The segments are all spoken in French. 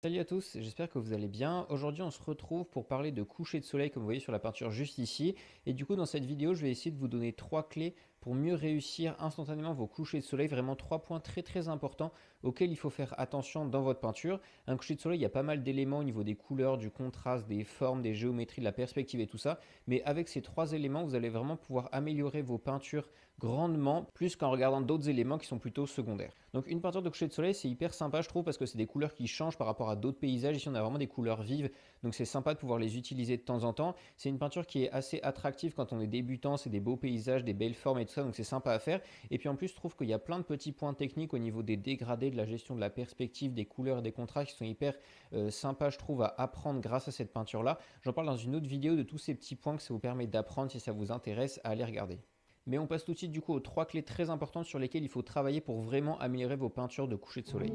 Salut à tous, j'espère que vous allez bien. Aujourd'hui, on se retrouve pour parler de coucher de soleil, comme vous voyez sur la peinture juste ici. Et du coup, dans cette vidéo, je vais essayer de vous donner 3 clés pour mieux réussir instantanément vos couchers de soleil. Vraiment 3 points très importants auxquels il faut faire attention dans votre peinture. Un coucher de soleil, il y a pas mal d'éléments au niveau des couleurs, du contraste, des formes, des géométries, de la perspective et tout ça. Mais avec ces 3 éléments, vous allez vraiment pouvoir améliorer vos peintures grandement, plus qu'en regardant d'autres éléments qui sont plutôt secondaires. Donc une peinture de coucher de soleil, c'est hyper sympa je trouve parce que c'est des couleurs qui changent par rapport à d'autres paysages. Ici on a vraiment des couleurs vives, donc c'est sympa de pouvoir les utiliser de temps en temps. C'est une peinture qui est assez attractive quand on est débutant, c'est des beaux paysages, des belles formes et tout ça, donc c'est sympa à faire. Et puis en plus je trouve qu'il y a plein de petits points techniques au niveau des dégradés, de la gestion de la perspective, des couleurs et des contrastes qui sont hyper sympas je trouve à apprendre grâce à cette peinture là. J'en parle dans une autre vidéo de tous ces petits points que ça vous permet d'apprendre. Si ça vous intéresse, à aller regarder. Mais on passe tout de suite du coup aux 3 clés très importantes sur lesquelles il faut travailler pour vraiment améliorer vos peintures de coucher de soleil.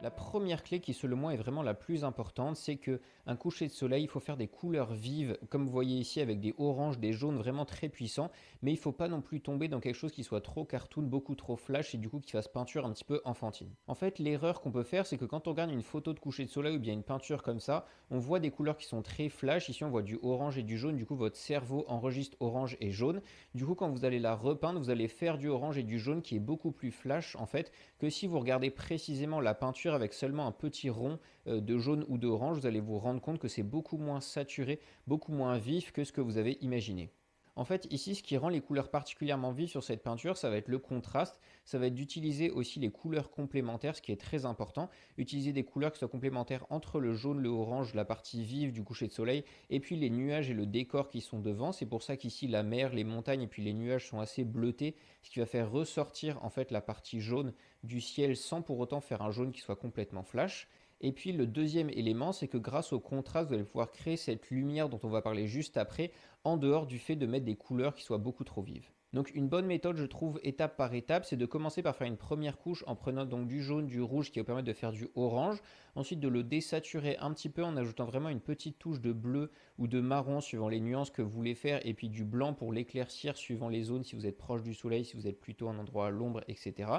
La première clé qui selon moi est vraiment la plus importante, c'est que un coucher de soleil, il faut faire des couleurs vives, comme vous voyez ici avec des oranges, des jaunes vraiment très puissants, mais il ne faut pas non plus tomber dans quelque chose qui soit trop cartoon, beaucoup trop flash et du coup qui fasse peinture un petit peu enfantine. En fait, l'erreur qu'on peut faire, c'est que quand on regarde une photo de coucher de soleil ou bien une peinture comme ça, on voit des couleurs qui sont très flash. Ici, on voit du orange et du jaune, du coup votre cerveau enregistre orange et jaune. Du coup, quand vous allez la repeindre, vous allez faire du orange et du jaune qui est beaucoup plus flash en fait que si vous regardez précisément la peinture avec seulement un petit rond de jaune ou d'orange. Vous allez vous rendre compte que c'est beaucoup moins saturé, beaucoup moins vif que ce que vous avez imaginé. En fait, ici, ce qui rend les couleurs particulièrement vives sur cette peinture, ça va être le contraste. Ça va être d'utiliser aussi les couleurs complémentaires, ce qui est très important. Utiliser des couleurs qui soient complémentaires entre le jaune, le orange, la partie vive du coucher de soleil, et puis les nuages et le décor qui sont devant. C'est pour ça qu'ici, la mer, les montagnes et puis les nuages sont assez bleutés, ce qui va faire ressortir en fait la partie jaune du ciel sans pour autant faire un jaune qui soit complètement flash. Et puis le deuxième élément, c'est que grâce au contraste, vous allez pouvoir créer cette lumière dont on va parler juste après, en dehors du fait de mettre des couleurs qui soient beaucoup trop vives. Donc une bonne méthode, je trouve, étape par étape, c'est de commencer par faire une première couche en prenant donc du jaune, du rouge qui va permettre de faire du orange. Ensuite de le désaturer un petit peu en ajoutant vraiment une petite touche de bleu ou de marron suivant les nuances que vous voulez faire, et puis du blanc pour l'éclaircir suivant les zones, si vous êtes proche du soleil, si vous êtes plutôt un endroit à l'ombre, etc.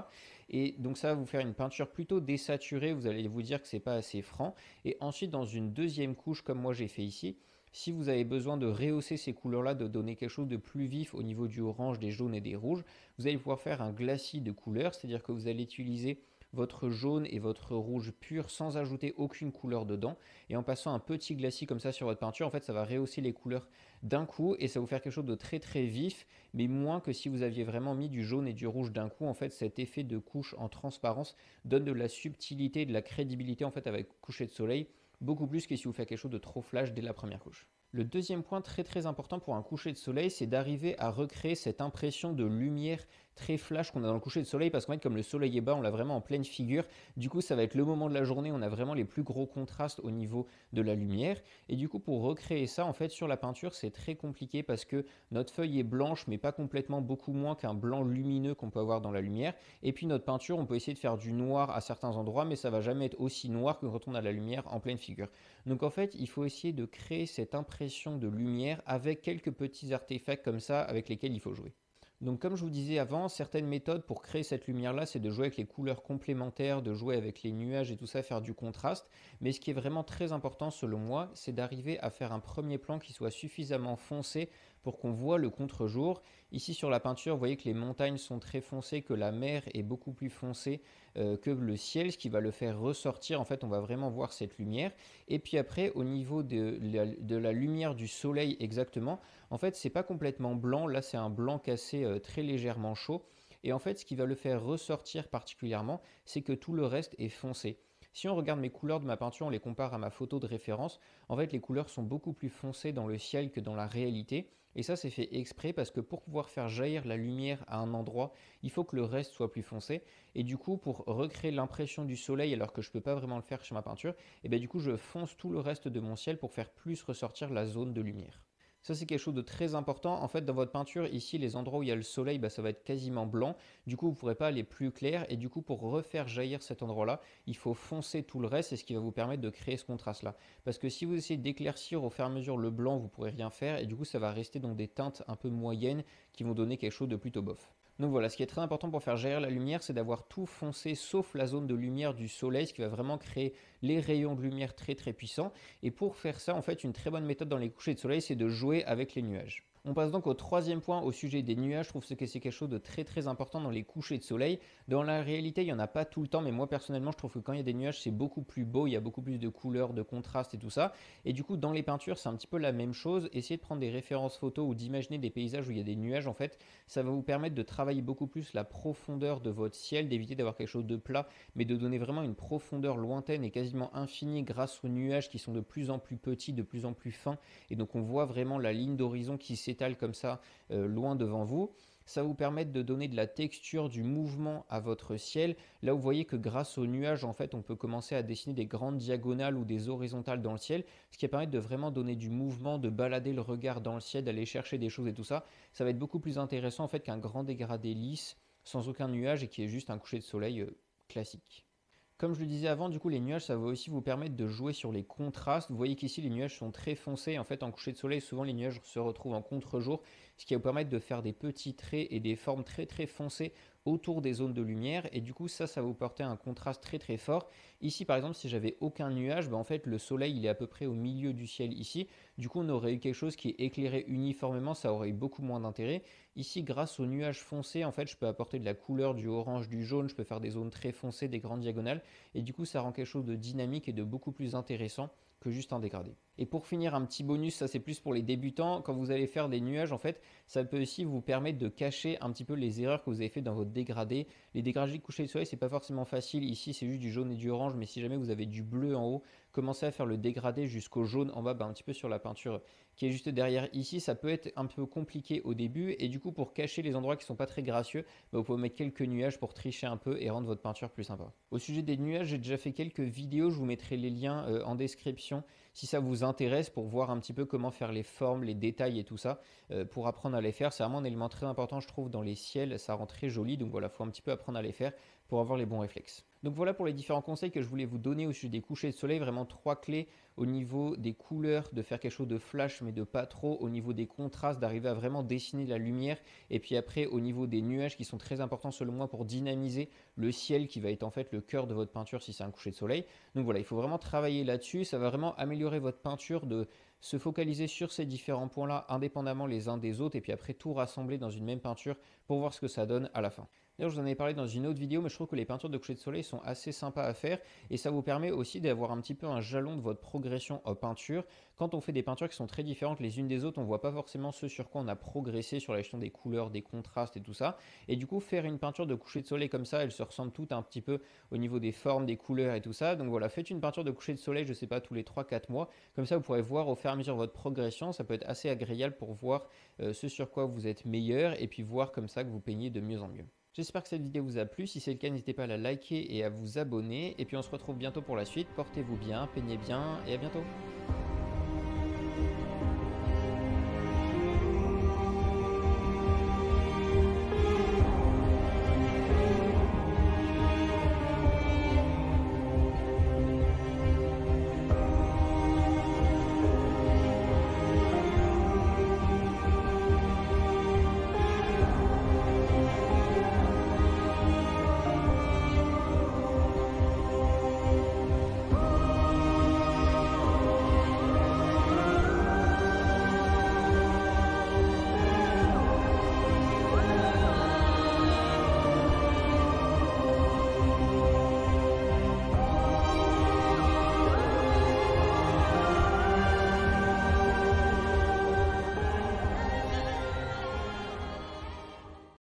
Et donc ça va vous faire une peinture plutôt désaturée, vous allez vous dire que c'est pas assez franc. Et ensuite dans une deuxième couche comme moi j'ai fait ici, si vous avez besoin de rehausser ces couleurs-là, de donner quelque chose de plus vif au niveau du orange, des jaunes et des rouges, vous allez pouvoir faire un glacis de couleurs, c'est-à-dire que vous allez utiliser votre jaune et votre rouge pur sans ajouter aucune couleur dedans. Et en passant un petit glacis comme ça sur votre peinture, en fait, ça va rehausser les couleurs d'un coup et ça va vous faire quelque chose de très vif, mais moins que si vous aviez vraiment mis du jaune et du rouge d'un coup. En fait, cet effet de couche en transparence donne de la subtilité, de la crédibilité en fait avec coucher de soleil, beaucoup plus que si vous faites quelque chose de trop flash dès la première couche. Le deuxième point très important pour un coucher de soleil, c'est d'arriver à recréer cette impression de lumière très flash qu'on a dans le coucher de soleil, parce qu'en fait comme le soleil est bas, on l'a vraiment en pleine figure. Du coup ça va être le moment de la journée où on a vraiment les plus gros contrastes au niveau de la lumière. Et du coup pour recréer ça en fait sur la peinture, c'est très compliqué parce que notre feuille est blanche mais pas complètement, beaucoup moins qu'un blanc lumineux qu'on peut avoir dans la lumière. Et puis notre peinture, on peut essayer de faire du noir à certains endroits, mais ça va jamais être aussi noir que quand on a la lumière en pleine figure. Donc en fait, il faut essayer de créer cette impression de lumière avec quelques petits artefacts comme ça avec lesquels il faut jouer. Donc comme je vous disais avant, certaines méthodes pour créer cette lumière-là, c'est de jouer avec les couleurs complémentaires, de jouer avec les nuages et tout ça, faire du contraste. Mais ce qui est vraiment très important selon moi, c'est d'arriver à faire un premier plan qui soit suffisamment foncé pour qu'on voit le contre-jour. Ici sur la peinture, vous voyez que les montagnes sont très foncées, que la mer est beaucoup plus foncée que le ciel, ce qui va le faire ressortir. En fait, on va vraiment voir cette lumière. Et puis après, au niveau de la lumière du soleil exactement, en fait, c'est pas complètement blanc. Là, c'est un blanc cassé très légèrement chaud. Et en fait, ce qui va le faire ressortir particulièrement, c'est que tout le reste est foncé. Si on regarde mes couleurs de ma peinture, on les compare à ma photo de référence, en fait les couleurs sont beaucoup plus foncées dans le ciel que dans la réalité. Et ça c'est fait exprès parce que pour pouvoir faire jaillir la lumière à un endroit, il faut que le reste soit plus foncé. Et du coup pour recréer l'impression du soleil alors que je ne peux pas vraiment le faire sur ma peinture, et bien du coup je fonce tout le reste de mon ciel pour faire plus ressortir la zone de lumière. Ça, c'est quelque chose de très important. En fait, dans votre peinture, ici, les endroits où il y a le soleil, bah, ça va être quasiment blanc. Du coup, vous ne pourrez pas aller plus clair. Et du coup, pour refaire jaillir cet endroit-là, il faut foncer tout le reste. C'est ce qui va vous permettre de créer ce contraste-là. Parce que si vous essayez d'éclaircir au fur et à mesure le blanc, vous ne pourrez rien faire. Et du coup, ça va rester donc des teintes un peu moyennes qui vont donner quelque chose de plutôt bof. Donc voilà, ce qui est très important pour faire jaillir la lumière, c'est d'avoir tout foncé sauf la zone de lumière du soleil, ce qui va vraiment créer les rayons de lumière très très puissants. Et pour faire ça, en fait, une très bonne méthode dans les couchers de soleil, c'est de jouer avec les nuages. On passe donc au troisième point au sujet des nuages. Je trouve que c'est quelque chose de très très important dans les couchers de soleil. Dans la réalité, il n'y en a pas tout le temps, mais moi personnellement, je trouve que quand il y a des nuages, c'est beaucoup plus beau, il y a beaucoup plus de couleurs, de contrastes et tout ça. Et du coup, dans les peintures, c'est un petit peu la même chose. Essayez de prendre des références photos ou d'imaginer des paysages où il y a des nuages. En fait, ça va vous permettre de travailler beaucoup plus la profondeur de votre ciel, d'éviter d'avoir quelque chose de plat, mais de donner vraiment une profondeur lointaine et quasiment infinie grâce aux nuages qui sont de plus en plus petits, de plus en plus fins. Et donc, on voit vraiment la ligne d'horizon qui s'étale comme ça loin devant vous. Ça va vous permettre de donner de la texture, du mouvement à votre ciel. Là, vous voyez que grâce aux nuages, en fait, on peut commencer à dessiner des grandes diagonales ou des horizontales dans le ciel, ce qui va permettre de vraiment donner du mouvement, de balader le regard dans le ciel, d'aller chercher des choses et tout ça. Ça va être beaucoup plus intéressant en fait qu'un grand dégradé lisse, sans aucun nuage et qui est juste un coucher de soleil classique. Comme je le disais avant, du coup, les nuages, ça va aussi vous permettre de jouer sur les contrastes. Vous voyez qu'ici, les nuages sont très foncés. En fait, en coucher de soleil, souvent, les nuages se retrouvent en contre-jour, ce qui va vous permettre de faire des petits traits et des formes très, très foncées autour des zones de lumière. Et du coup, ça va vous porter un contraste très, très fort. Ici, par exemple, si j'avais aucun nuage, en fait, le soleil, il est à peu près au milieu du ciel ici. Du coup, on aurait eu quelque chose qui est éclairé uniformément. Ça aurait eu beaucoup moins d'intérêt. Ici, grâce aux nuages foncés, en fait, je peux apporter de la couleur, du orange, du jaune. Je peux faire des zones très foncées, des grandes diagonales. Et du coup, ça rend quelque chose de dynamique et de beaucoup plus intéressant que juste un dégradé. Et pour finir, un petit bonus, ça c'est plus pour les débutants. Quand vous allez faire des nuages, en fait, ça peut aussi vous permettre de cacher un petit peu les erreurs que vous avez fait dans votre dégradé. Les dégradés de coucher de soleil, c'est pas forcément facile. Ici, c'est juste du jaune et du orange, mais si jamais vous avez du bleu en haut, commencez à faire le dégradé jusqu'au jaune en bas, un petit peu sur la peinture qui est juste derrière ici. Ça peut être un peu compliqué au début, et du coup, pour cacher les endroits qui sont pas très gracieux, vous pouvez mettre quelques nuages pour tricher un peu et rendre votre peinture plus sympa. Au sujet des nuages, j'ai déjà fait quelques vidéos, je vous mettrai les liens en description si ça vous intéresse, pour voir un petit peu comment faire les formes, les détails et tout ça, pour apprendre à les faire. C'est vraiment un élément très important, je trouve, dans les ciels. Ça rend très joli, donc voilà, il faut un petit peu apprendre à les faire pour avoir les bons réflexes. Donc voilà pour les différents conseils que je voulais vous donner au sujet des couchers de soleil. Vraiment 3 clés au niveau des couleurs, de faire quelque chose de flash mais de pas trop. Au niveau des contrastes, d'arriver à vraiment dessiner la lumière. Et puis après, au niveau des nuages qui sont très importants selon moi pour dynamiser le ciel qui va être en fait le cœur de votre peinture si c'est un coucher de soleil. Donc voilà, il faut vraiment travailler là-dessus. Ça va vraiment améliorer votre peinture, de se focaliser sur ces différents points-là indépendamment les uns des autres et puis après tout rassembler dans une même peinture pour voir ce que ça donne à la fin. D'ailleurs, je vous en ai parlé dans une autre vidéo, mais je trouve que les peintures de coucher de soleil sont assez sympas à faire et ça vous permet aussi d'avoir un petit peu un jalon de votre progression en peinture. Quand on fait des peintures qui sont très différentes les unes des autres, on ne voit pas forcément ce sur quoi on a progressé sur la gestion des couleurs, des contrastes et tout ça. Et du coup, faire une peinture de coucher de soleil comme ça, elles se ressemblent toutes un petit peu au niveau des formes, des couleurs et tout ça. Donc voilà, faites une peinture de coucher de soleil, je ne sais pas, tous les 3-4 mois. Comme ça, vous pourrez voir au fur et à mesure votre progression. Ça peut être assez agréable pour voir ce sur quoi vous êtes meilleur et puis voir comme ça que vous peignez de mieux en mieux. J'espère que cette vidéo vous a plu. Si c'est le cas, n'hésitez pas à la liker et à vous abonner. Et puis on se retrouve bientôt pour la suite. Portez-vous bien, peignez bien et à bientôt.